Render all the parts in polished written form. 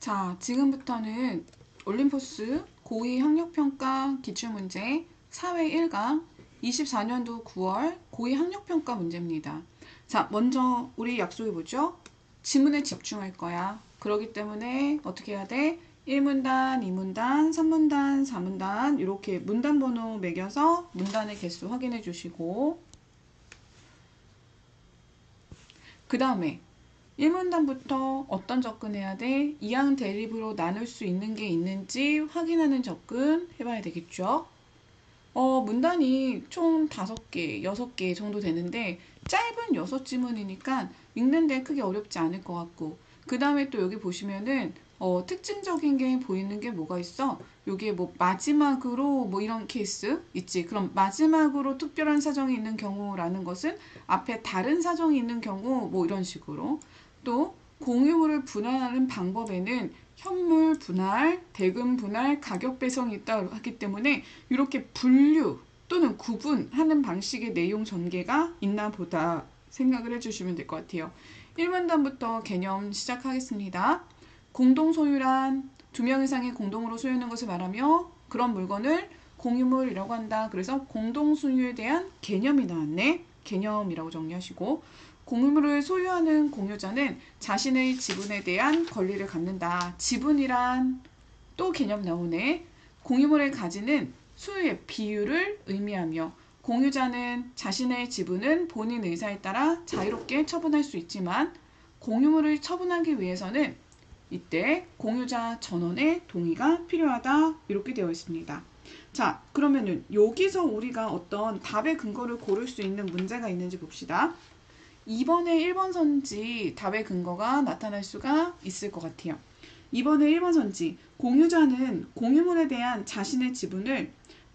자, 지금부터는 올림포스 고2 학력평가 기출문제 사회 1강 24년도 9월 고2 학력평가 문제입니다. 자, 먼저 우리 약속해보죠. 지문에 집중할 거야. 그러기 때문에 어떻게 해야 돼? 1문단, 2문단, 3문단, 4문단 이렇게 문단 번호 매겨서 문단의 개수 확인해 주시고 그 다음에 1문단부터 어떤 접근해야 돼? 이항 대립으로 나눌 수 있는 게 있는지 확인하는 접근 해봐야 되겠죠? 문단이 총 5개, 6개 정도 되는데 짧은 6지문이니까 읽는데 크게 어렵지 않을 것 같고 그 다음에 또 여기 보시면은 특징적인 게 보이는 게 뭐가 있어? 요게 뭐 마지막으로 뭐 이런 케이스 있지. 그럼 마지막으로 특별한 사정이 있는 경우라는 것은 앞에 다른 사정이 있는 경우 뭐 이런 식으로 또 공유물을 분할하는 방법에는 현물 분할, 대금 분할, 가격 배성이 있다고 하기 때문에 이렇게 분류 또는 구분하는 방식의 내용 전개가 있나 보다 생각을 해주시면 될 것 같아요. 1문단부터 개념 시작하겠습니다. 공동 소유란 2명 이상이 공동으로 소유하는 것을 말하며 그런 물건을 공유물이라고 한다. 그래서 공동 소유에 대한 개념이 나왔네. 개념이라고 정리하시고 공유물을 소유하는 공유자는 자신의 지분에 대한 권리를 갖는다. 지분이란 또 개념 나오네. 공유물을 가지는 소유의 비율을 의미하며 공유자는 자신의 지분은 본인 의사에 따라 자유롭게 처분할 수 있지만 공유물을 처분하기 위해서는 이때 공유자 전원의 동의가 필요하다. 이렇게 되어 있습니다. 자, 그러면은 여기서 우리가 어떤 답의 근거를 고를 수 있는 문제가 있는지 봅시다. 2번의 1번 선지 답의 근거가 나타날 수가 있을 것 같아요. 2번의 1번 선지 공유자는 공유물에 대한 자신의 지분을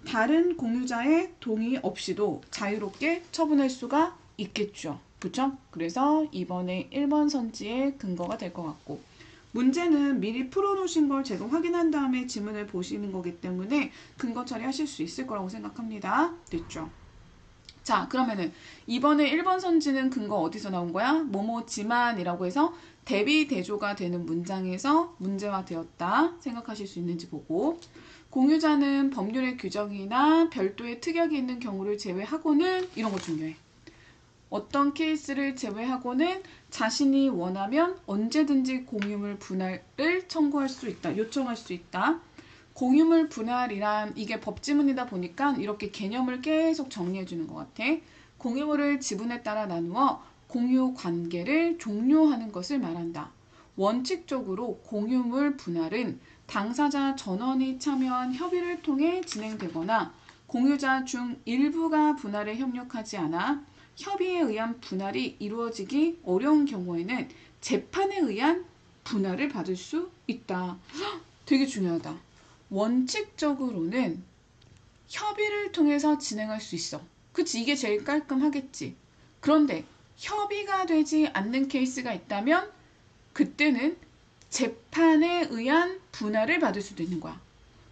다른 공유자의 동의 없이도 자유롭게 처분할 수가 있겠죠. 그렇죠? 그래서 2번의 1번 선지의 근거가 될 것 같고 문제는 미리 풀어놓으신 걸 제가 확인한 다음에 지문을 보시는 거기 때문에 근거 처리하실 수 있을 거라고 생각합니다. 됐죠? 자, 그러면은 이번에 1번 선지는 근거 어디서 나온 거야? 뭐뭐지만이라고 해서 대비 대조가 되는 문장에서 문제화되었다 생각하실 수 있는지 보고 공유자는 법률의 규정이나 별도의 특약이 있는 경우를 제외하고는 이런 거 중요해. 어떤 케이스를 제외하고는 자신이 원하면 언제든지 공유물 분할을 청구할 수 있다. 요청할 수 있다. 공유물 분할이란 이게 법지문이다 보니까 이렇게 개념을 계속 정리해 주는 것 같아. 공유물을 지분에 따라 나누어 공유 관계를 종료하는 것을 말한다. 원칙적으로 공유물 분할은 당사자 전원이 참여한 협의를 통해 진행되거나 공유자 중 일부가 분할에 협력하지 않아 협의에 의한 분할이 이루어지기 어려운 경우에는 재판에 의한 분할을 받을 수 있다. 되게 중요하다. 원칙적으로는 협의를 통해서 진행할 수 있어. 그치? 이게 제일 깔끔하겠지. 그런데 협의가 되지 않는 케이스가 있다면 그때는 재판에 의한 분할을 받을 수도 있는 거야.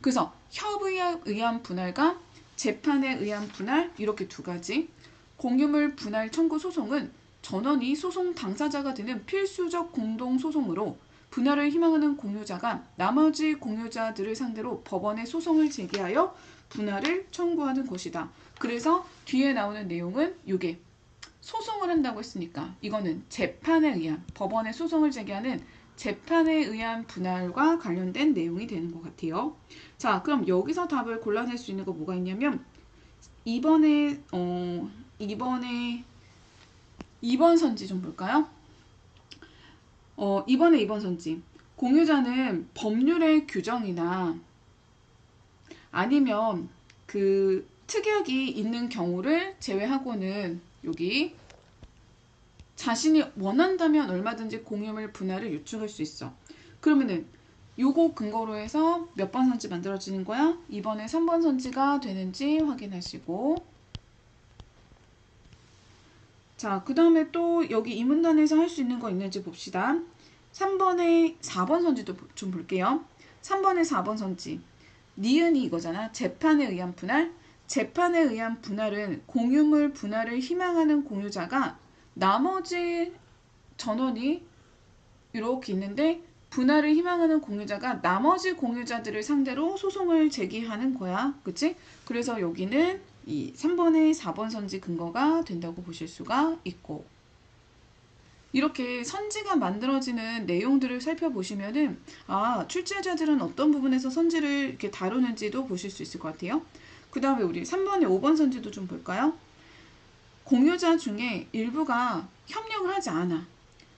그래서 협의에 의한 분할과 재판에 의한 분할 이렇게 두 가지. 공유물 분할 청구 소송은 전원이 소송 당사자가 되는 필수적 공동소송으로 분할을 희망하는 공유자가 나머지 공유자들을 상대로 법원에 소송을 제기하여 분할을 청구하는 것이다. 그래서 뒤에 나오는 내용은 이게 소송을 한다고 했으니까 이거는 재판에 의한 법원에 소송을 제기하는 재판에 의한 분할과 관련된 내용이 되는 것 같아요. 자, 그럼 여기서 답을 골라낼 수 있는 거 뭐가 있냐면 2번에 2번 선지 좀 볼까요? 2번에 2번 선지. 공유자는 법률의 규정이나 아니면 그 특약이 있는 경우를 제외하고는 여기 자신이 원한다면 얼마든지 공유물 분할을 요청할 수 있어. 그러면은 요거 근거로 해서 몇 번 선지 만들어지는 거야? 2번에 3번 선지가 되는지 확인하시고 자, 그 다음에 또 여기 이 문단에서 할 수 있는 거 있는지 봅시다. 3번에 4번 선지도 좀 볼게요. 3번에 4번 선지. 니은이 이거잖아. 재판에 의한 분할. 재판에 의한 분할은 공유물 분할을 희망하는 공유자가 나머지 전원이 이렇게 있는데 분할을 희망하는 공유자가 나머지 공유자들을 상대로 소송을 제기하는 거야. 그치? 그래서 여기는 이 3번의 4번 선지 근거가 된다고 보실 수가 있고, 이렇게 선지가 만들어지는 내용들을 살펴보시면은 출제자들은 어떤 부분에서 선지를 이렇게 다루는지도 보실 수 있을 것 같아요. 그 다음에 우리 3번의 5번 선지도 좀 볼까요? 공유자 중에 일부가 협력을 하지 않아.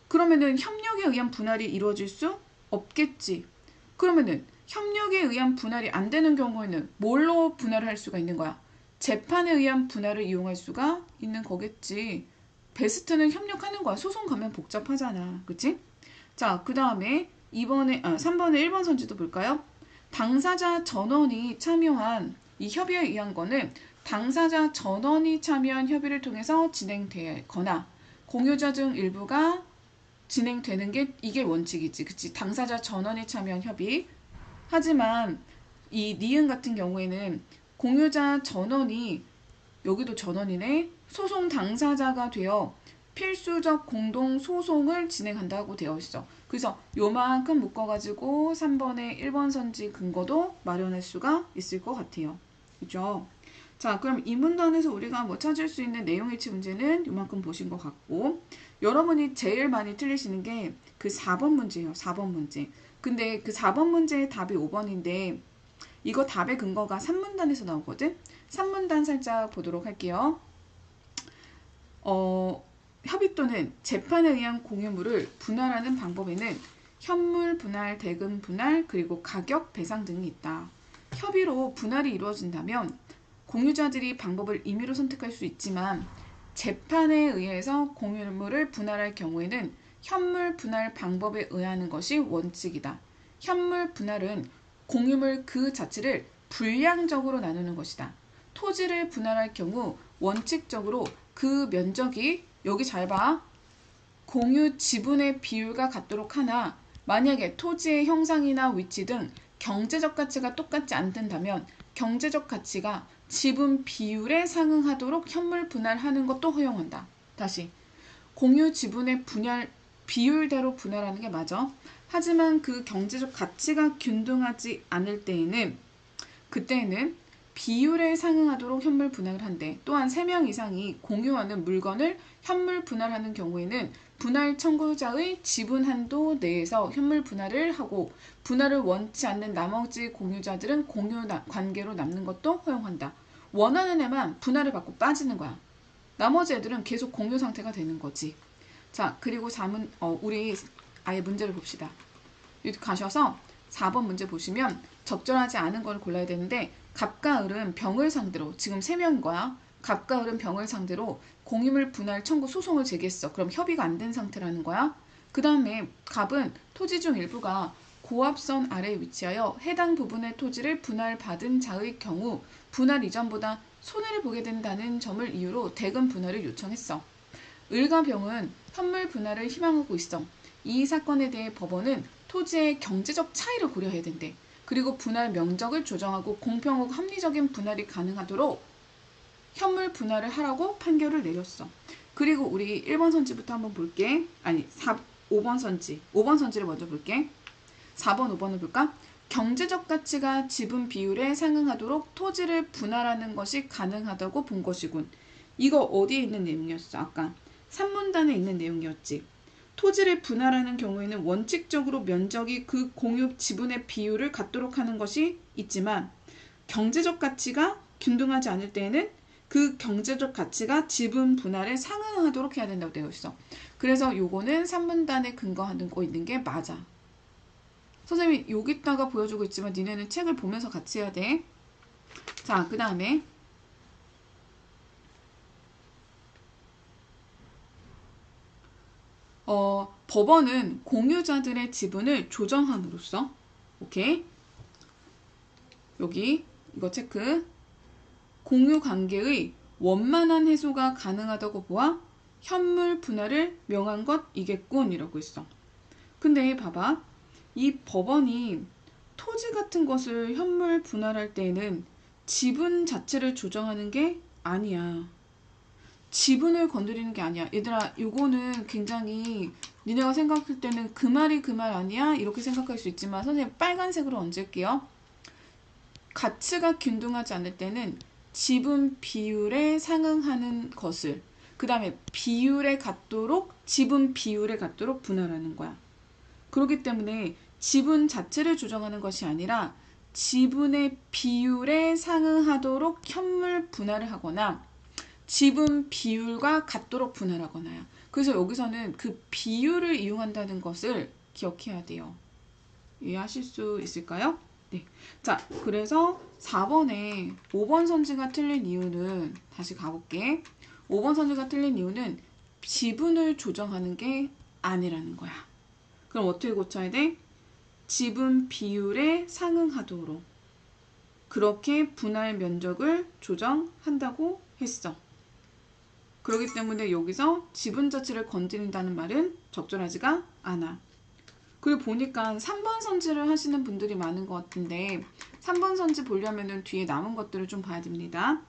그러면은 협력에 의한 분할이 이루어질 수 없겠지. 그러면은 협력에 의한 분할이 안 되는 경우에는 뭘로 분할을 할 수가 있는 거야? 재판에 의한 분할을 이용할 수가 있는 거겠지. 베스트는 협력하는 거야. 소송 가면 복잡하잖아. 그치? 자, 그 다음에 3번의 1번 선지도 볼까요? 당사자 전원이 참여한 이 협의에 의한 거는 당사자 전원이 참여한 협의를 통해서 진행되거나 공유자 중 일부가 진행되는 게 이게 원칙이지. 그치? 당사자 전원이 참여한 협의. 하지만 이 니은 같은 경우에는 공유자 전원이, 여기도 전원이네, 소송 당사자가 되어 필수적 공동 소송을 진행한다고 되어 있어. 그래서 요만큼 묶어가지고 3번의 1번 선지 근거도 마련할 수가 있을 것 같아요. 그죠? 자, 그럼 이 문단에서 우리가 뭐 찾을 수 있는 내용일치 문제는 요만큼 보신 것 같고, 여러분이 제일 많이 틀리시는 게 그 4번 문제예요. 4번 문제. 근데 그 4번 문제의 답이 5번인데 이거 답의 근거가 3문단에서 나오거든? 3문단 살짝 보도록 할게요. 협의 또는 재판에 의한 공유물을 분할하는 방법에는 현물 분할, 대금 분할, 그리고 가격 배상 등이 있다. 협의로 분할이 이루어진다면 공유자들이 방법을 임의로 선택할 수 있지만 재판에 의해서 공유물을 분할할 경우에는 현물 분할 방법에 의하는 것이 원칙이다. 현물 분할은 공유물 그 자체를 불량적으로 나누는 것이다. 토지를 분할할 경우 원칙적으로 그 면적이, 여기 잘 봐, 공유 지분의 비율과 같도록 하나 만약에 토지의 형상이나 위치 등 경제적 가치가 똑같지 않는다면 경제적 가치가 지분 비율에 상응하도록 현물 분할하는 것도 허용한다. 다시, 공유 지분의 분할 비율대로 분할하는 게 맞아. 하지만 그 경제적 가치가 균등하지 않을 때에는, 그때는 비율에 상응하도록 현물 분할을 한대. 또한 3명 이상이 공유하는 물건을 현물 분할하는 경우에는 분할 청구자의 지분 한도 내에서 현물 분할을 하고 분할을 원치 않는 나머지 공유자들은 공유 관계로 남는 것도 허용한다. 원하는 애만 분할을 받고 빠지는 거야. 나머지 애들은 계속 공유 상태가 되는 거지. 자, 그리고 우리 아예 문제를 봅시다. 여기 가셔서 4번 문제 보시면 적절하지 않은 걸 골라야 되는데, 갑과 을은 병을 상대로, 지금 3명인 거야. 갑과 을은 병을 상대로 공유물 분할 청구 소송을 제기했어. 그럼 협의가 안 된 상태라는 거야. 그 다음에 갑은 토지 중 일부가 고압선 아래에 위치하여 해당 부분의 토지를 분할받은 자의 경우 분할 이전보다 손해를 보게 된다는 점을 이유로 대금 분할을 요청했어. 을과 병은 현물 분할을 희망하고 있어. 이 사건에 대해 법원은 토지의 경제적 차이를 고려해야 된대. 그리고 분할 명적을 조정하고 공평하고 합리적인 분할이 가능하도록 현물 분할을 하라고 판결을 내렸어. 그리고 우리 1번 선지부터 한번 볼게. 5번 선지. 5번 선지를 먼저 볼게. 4번, 5번을 볼까? 경제적 가치가 지분 비율에 상응하도록 토지를 분할하는 것이 가능하다고 본 것이군. 이거 어디에 있는 내용이었어? 아까 3문단에 있는 내용이었지. 토지를 분할하는 경우에는 원칙적으로 면적이 그 공유 지분의 비율을 갖도록 하는 것이 있지만 경제적 가치가 균등하지 않을 때에는 그 경제적 가치가 지분 분할에 상응하도록 해야 된다고 되어 있어. 그래서 요거는 3문단에 근거하는 거 있는 게 맞아. 선생님이 여기다가 보여주고 있지만 니네는 책을 보면서 같이 해야 돼. 자, 그 다음에 법원은 공유자들의 지분을 조정함으로써, 오케이? 여기 이거 체크. 공유 관계의 원만한 해소가 가능하다고 보아 현물 분할을 명한 것이겠군 이라고 있어. 근데 봐봐. 이 법원이 토지 같은 것을 현물 분할할 때에는 지분 자체를 조정하는 게 아니야. 지분을 건드리는 게 아니야. 얘들아, 요거는 굉장히 니네가 생각할 때는 그 말이 그 말 아니야? 이렇게 생각할 수 있지만 선생님 빨간색으로 얹을게요. 가치가 균등하지 않을 때는 지분 비율에 상응하는 것을, 그 다음에 비율에 같도록, 지분 비율에 같도록 분할하는 거야. 그렇기 때문에 지분 자체를 조정하는 것이 아니라 지분의 비율에 상응하도록 현물 분할을 하거나 지분 비율과 같도록 분할하거나요. 그래서 여기서는 그 비율을 이용한다는 것을 기억해야 돼요. 이해하실 수 있을까요? 네. 자, 그래서 4번에 5번 선지가 틀린 이유는, 다시 가볼게. 5번 선지가 틀린 이유는 지분을 조정하는 게 아니라는 거야. 그럼 어떻게 고쳐야 돼? 지분 비율에 상응하도록 그렇게 분할 면적을 조정한다고 했어. 그렇기 때문에 여기서 지분 자체를 건드린다는 말은 적절하지가 않아. 그리고 보니까 3번 선지를 하시는 분들이 많은 것 같은데 3번 선지 보려면 뒤에 남은 것들을 좀 봐야 됩니다.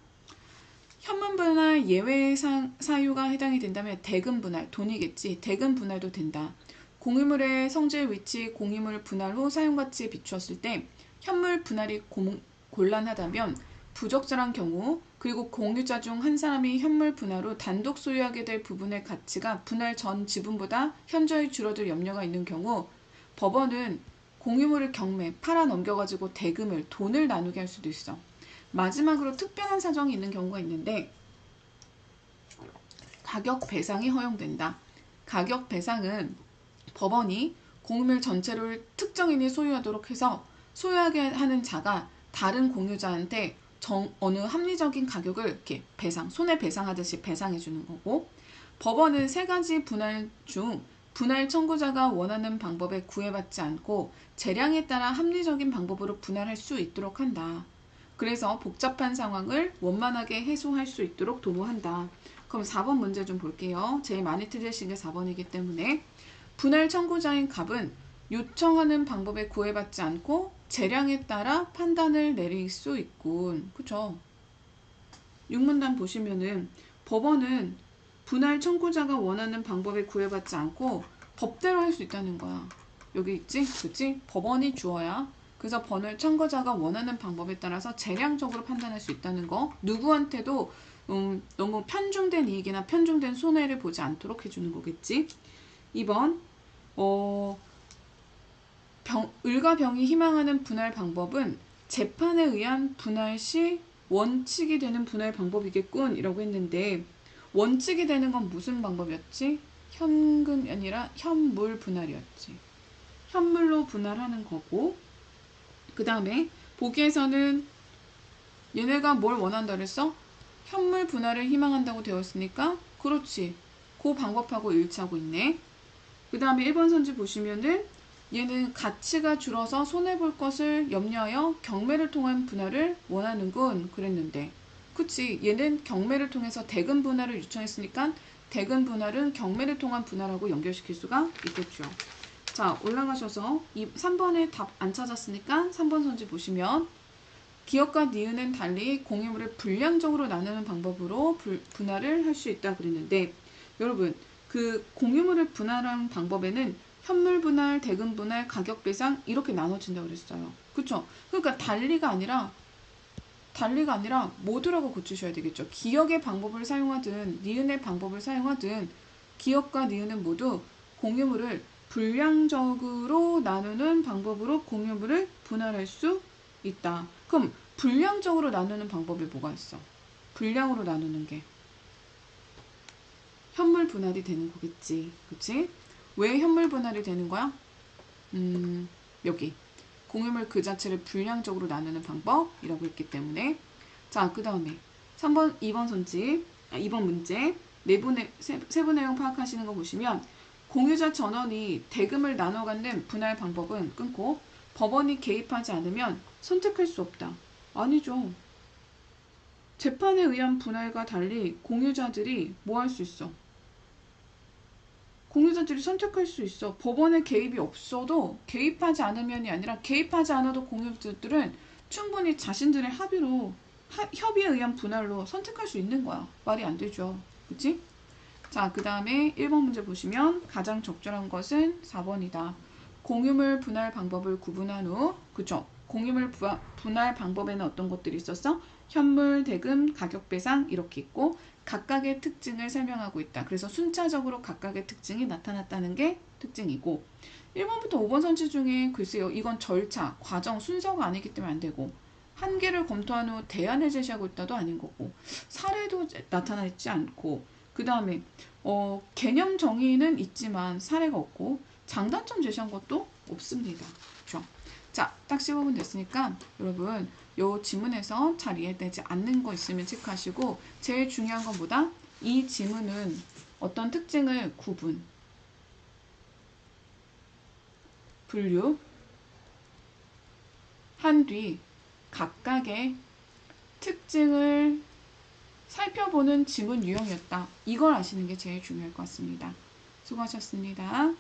현물 분할 예외 사유가 해당이 된다면 대금 분할, 돈이겠지. 대금 분할도 된다. 공유물의 성질, 위치, 공유물 분할 후 사용가치에 비추었을 때 현물 분할이 곤란하다면 부적절한 경우, 그리고 공유자 중 한 사람이 현물 분할 후 단독 소유하게 될 부분의 가치가 분할 전 지분보다 현저히 줄어들 염려가 있는 경우 법원은 공유물을 경매, 팔아 넘겨가지고 대금을, 돈을 나누게 할 수도 있어. 마지막으로 특별한 사정이 있는 경우가 있는데 가격 배상이 허용된다. 가격 배상은 법원이 공유물 전체를 특정인이 소유하도록 해서 소유하게 하는 자가 다른 공유자한테 어느 합리적인 가격을 이렇게 손해배상하듯이 배상해 주는 거고, 법원은 세 가지 분할 중 분할 청구자가 원하는 방법에 구애받지 않고 재량에 따라 합리적인 방법으로 분할할 수 있도록 한다. 그래서 복잡한 상황을 원만하게 해소할 수 있도록 도모한다. 그럼 4번 문제 좀 볼게요. 제일 많이 틀리신 게 4번이기 때문에 분할 청구자인 갑은 요청하는 방법에 구애받지 않고 재량에 따라 판단을 내릴 수 있군. 그쵸? 6문단 보시면은 법원은 분할 청구자가 원하는 방법에 구애받지 않고 법대로 할 수 있다는 거야. 여기 있지? 그치? 법원이 주어야. 그래서 분할 청구자가 원하는 방법에 따라서 재량적으로 판단할 수 있다는 거. 누구한테도 너무 편중된 이익이나 편중된 손해를 보지 않도록 해주는 거겠지? 2번 을과 병이 희망하는 분할 방법은 재판에 의한 분할 시 원칙이 되는 분할 방법이겠군 이라고 했는데 원칙이 되는 건 무슨 방법이었지? 현금이 아니라 현물 분할이었지. 현물로 분할하는 거고, 그 다음에 보기에서는 얘네가 뭘 원한다 그랬어? 현물 분할을 희망한다고 되었으니까 그렇지. 그 방법하고 일치하고 있네. 그 다음에 1번 선지 보시면은 얘는 가치가 줄어서 손해볼 것을 염려하여 경매를 통한 분할을 원하는군 그랬는데, 그치, 얘는 경매를 통해서 대금 분할을 요청했으니까 대금 분할은 경매를 통한 분할하고 연결시킬 수가 있겠죠. 자, 올라가셔서 3번에 답 안 찾았으니까 3번 선지 보시면 기업과 니은은 달리 공유물을 불량적으로 나누는 방법으로 분할을 할 수 있다 그랬는데, 여러분 그 공유물을 분할하는 방법에는 현물 분할, 대금 분할, 가격 배상 이렇게 나눠진다고 그랬어요. 그쵸? 그러니까 달리가 아니라 모두라고 고치셔야 되겠죠. 기역의 방법을 사용하든 니은의 방법을 사용하든 기역과 니은은 모두 공유물을 불량적으로 나누는 방법으로 공유물을 분할할 수 있다. 그럼 불량적으로 나누는 방법이 뭐가 있어? 불량으로 나누는 게 현물 분할이 되는 거겠지. 그치? 왜 현물 분할이 되는 거야? 여기 공유물 그 자체를 불량적으로 나누는 방법이라고 했기 때문에. 자, 그 다음에 3번, 2번 선지, 2번 문제 세부 내용 파악하시는 거 보시면 공유자 전원이 대금을 나눠 갖는 분할 방법은 끊고 법원이 개입하지 않으면 선택할 수 없다. 아니죠. 재판에 의한 분할과 달리 공유자들이 뭐 할 수 있어? 공유자들이 선택할 수 있어. 법원의 개입이 없어도, 개입하지 않으면이 아니라 개입하지 않아도 공유자들은 충분히 자신들의 합의에 의한 분할로 선택할 수 있는 거야. 말이 안 되죠. 그치? 자, 그 다음에 1번 문제 보시면 가장 적절한 것은 4번이다. 공유물 분할 방법을 구분한 후, 그쵸? 공유물 분할 방법에는 어떤 것들이 있었어? 현물, 대금, 가격 배상 이렇게 있고 각각의 특징을 설명하고 있다. 그래서 순차적으로 각각의 특징이 나타났다는 게 특징이고 1번부터 5번 선지 중에 글쎄요. 이건 절차, 과정, 순서가 아니기 때문에 안 되고 한계를 검토한 후 대안을 제시하고 있다도 아닌 거고 사례도 나타나 있지 않고 그 다음에 개념 정의는 있지만 사례가 없고 장단점 제시한 것도 없습니다. 그렇죠? 자, 딱 15분 됐으니까 여러분 요 지문에서 잘 이해되지 않는 거 있으면 체크하시고 제일 중요한 건 뭐다? 이 지문은 어떤 특징을 구분, 분류 한 뒤 각각의 특징을 살펴보는 지문 유형이었다. 이걸 아시는 게 제일 중요할 것 같습니다. 수고하셨습니다.